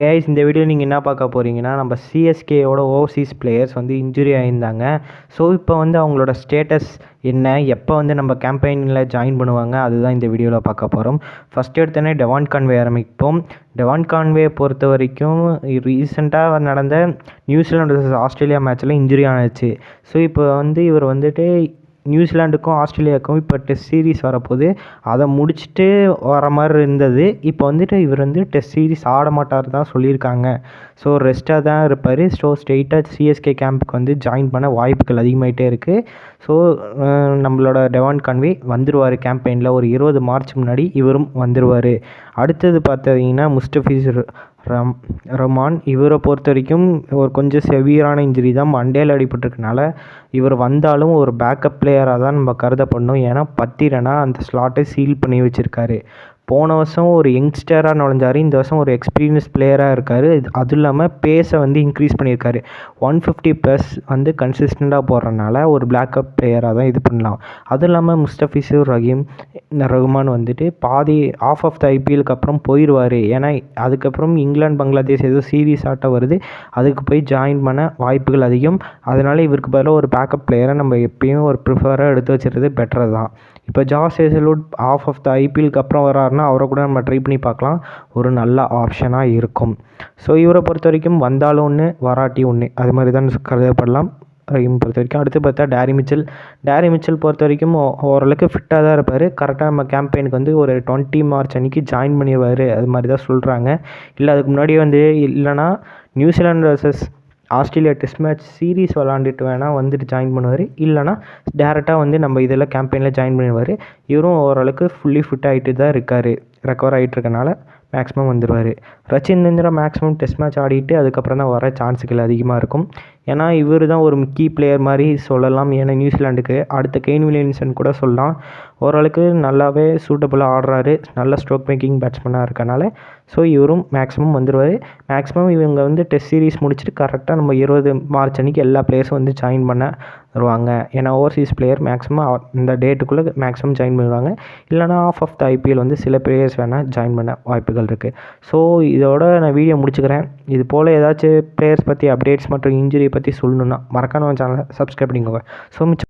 Guys, இந்த video நீங்கள் என்ன பார்க்க போகிறீங்கன்னா, நம்ம சிஎஸ்கேயோட ஓவர்சீஸ் பிளேயர்ஸ் வந்து இன்ஜுரி ஆகியிருந்தாங்க. ஸோ இப்போ வந்து அவங்களோட ஸ்டேட்டஸ் என்ன, எப்போ வந்து நம்ம கேம்பெயினில் ஜாயின் பண்ணுவாங்க, அதுதான் இந்த வீடியோவில் பார்க்க போகிறோம். ஃபஸ்ட் எடுத்தோடனே டெவான் கான்வே ஆரம்பிப்போம். டெவான் கான்வே பொறுத்த வரைக்கும் ரீசெண்டாக நடந்த நியூசிலாந்து vs ஆஸ்திரேலியா மேட்ச்சில் இன்ஜுரி ஆனிச்சு. ஸோ இப்போ வந்து இவர் வந்துட்டு நியூசிலாண்டுக்கும் ஆஸ்திரேலியாவுக்கும் இப்போ டெஸ்ட் சீரிஸ் வரப்போகுது. அதை முடிச்சுட்டு வர மாதிரி இருந்தது. இப்போ வந்துட்டு இவர் வந்து டெஸ்ட் சீரிஸ் ஆட மாட்டார் தான் சொல்லியிருக்காங்க. ஸோ ரெஸ்ட்டாக தான் இருப்பார். ஸோ ஸ்ட்ரெயிட்டாக சிஎஸ்கே கேம்புக்கு வந்து ஜாயின் பண்ண வாய்ப்புகள் அதிகமாகிட்டே இருக்குது. ஸோ நம்மளோட டெவான் கான்வே வந்துடுவார் கேம்பெயினில். ஒரு 20 மார்ச் முன்னாடி இவரும் வந்துடுவார். அடுத்தது பார்த்தீங்கன்னா முஸ்டபிசர் ரஹ்மான். இவரை பொறுத்த வரைக்கும் ஒரு கொஞ்சம் செவியரான இன்ஜுரி தான், மண்டையில் அடிபட்டிருக்கனால இவர் வந்தாலும் ஒரு பேக்கப் பிளேயராக தான் நம்ம கருதப்படணும். ஏன்னா பத்திரனா அந்த ஸ்லாட்டை சீல் பண்ணி வச்சுருக்காரு. போன வருஷம் ஒரு யங்ஸ்டராக நுழைஞ்சார். இந்த வருஷம் ஒரு எக்ஸ்பீரியன்ஸ் பிளேயராக இருக்கார். அதுவும் இல்லாமல் பேஸை வந்து இன்க்ரீஸ் பண்ணியிருக்காரு. 150+ வந்து கன்சிஸ்டண்ட்டாக போடுறனால ஒரு பேக்கப் பிளேயராக தான் இது பண்ணலாம். அதுவும் இல்லாமல் முஸ்டபிசர் ரஹ்மான் வந்துட்டு ஆஃப் ஆஃப் த ஐபிஎலுக்கு அப்புறம் போயிடுவார். ஏன்னா அதுக்கப்புறம் இங்கிலாந்து பங்களாதேஷ் ஏதோ சீரீஸ் ஆட்டம் வருது, அதுக்கு போய் ஜாயின் பண்ண வாய்ப்புகள் அதிகம். அதனால் இவருக்கு பதிலாக ஒரு பேக்கப் பிளேயரை நம்ம எப்பயும் ஒரு ப்ரிஃபராக எடுத்து வச்சுருது பெட்டர் தான். இப்போ ஜாஸ் ஹேசல்வுட் ஆஃப் ஆஃப் த ஐபிஎலுக்கு அப்புறம் வராருன்னா அவரை கூட நம்ம ட்ரை பண்ணி பார்க்கலாம். ஒரு நல்ல ஆப்ஷனாக இருக்கும். ஸோ இவரை பொறுத்த வரைக்கும் வந்தாலும் ஒன்று, வராட்டி ஒன்று, அது மாதிரி தான் கருதப்படலாம். பொறுத்த வரைக்கும் அடுத்து பார்த்தா டேரி மிச்சல் பொறுத்த வரைக்கும் ஓரளவுக்கு ஃபிட்டாக தான் இருப்பார். கரெக்டாக நம்ம கேம்பெயினுக்கு வந்து ஒரு 20 மார்ச் அன்றைக்கி ஜாயின் பண்ணிடுவார், அது மாதிரி தான் சொல்கிறாங்க. இல்லை அதுக்கு முன்னாடியே வந்து இல்லைனா New Zealand vs Australia test match series விளாண்டுட்டு வேணால் வந்துட்டு ஜாயின் பண்ணுவார். இல்லைனா டேரெக்டாக வந்து நம்ம இதில் கேம்பெயினில் ஜாயின் பண்ணிடுவார். இவரும் ஓரளவுக்கு ஃபுல்லி ஃபிட் ஆகிட்டு தான் இருக்கார். ரெக்கவர் ஆகிட்டுருக்கனால மேக்ஸிமம் வந்துடுவார். ரச்சின் மேக்ஸிமம் டெஸ்ட் மேட்ச் ஆடிட்டு அதுக்கப்புறம் தான் வர சான்ஸுகள் அதிகமாக இருக்கும். ஏன்னா இவர் தான் ஒரு கீ பிளேயர் மாதிரி சொல்லலாம். ஏன்னா நியூசிலாண்டுக்கு அடுத்த கெய்ன் வில்லியம்சன் கூட சொல்லலாம். ஓரளவுக்கு நல்லாவே சூட்டபுளாக ஆடுறாரு. நல்ல ஸ்ட்ரோக் மேக்கிங் பேட்ஸ்மேனாக இருக்கனால ஸோ இவரும் மேக்ஸிமம் வந்துடுவார். மேக்ஸிமம் இவங்க வந்து டெஸ்ட் சீரிஸ் முடிச்சுட்டு கரெக்டாக நம்ம 20 மார்ச் அன்றைக்கி எல்லா பிளேயர்ஸும் வந்து ஜாயின் பண்ண வருவாங்க. ஏன்னா ஓவர்சீஸ் பிளேயர் மேக்ஸிமம் இந்த டேட்டுக்குள்ளே மேக்ஸிமம் ஜாயின் பண்ணுவாங்க. இல்லைனா ஆஃப் ஆஃப் த ஐபிஎல் வந்து சில பிளேயர்ஸ் வேணால் ஜாயின் பண்ண வாய்ப்புகள் இருக்குது. ஸோ இதோட நான் வீடியோ முடிச்சுக்கிறேன். இது போல் ஏதாச்சும் பிளேயர்ஸ் பற்றி அப்டேட்ஸ் மற்றும் இன்ஜுரியை பற்றி சொல்லணுன்னா மறக்காம சேனலை சப்ஸ்கிரைப் பண்ணிக்கோங்க. ஸோ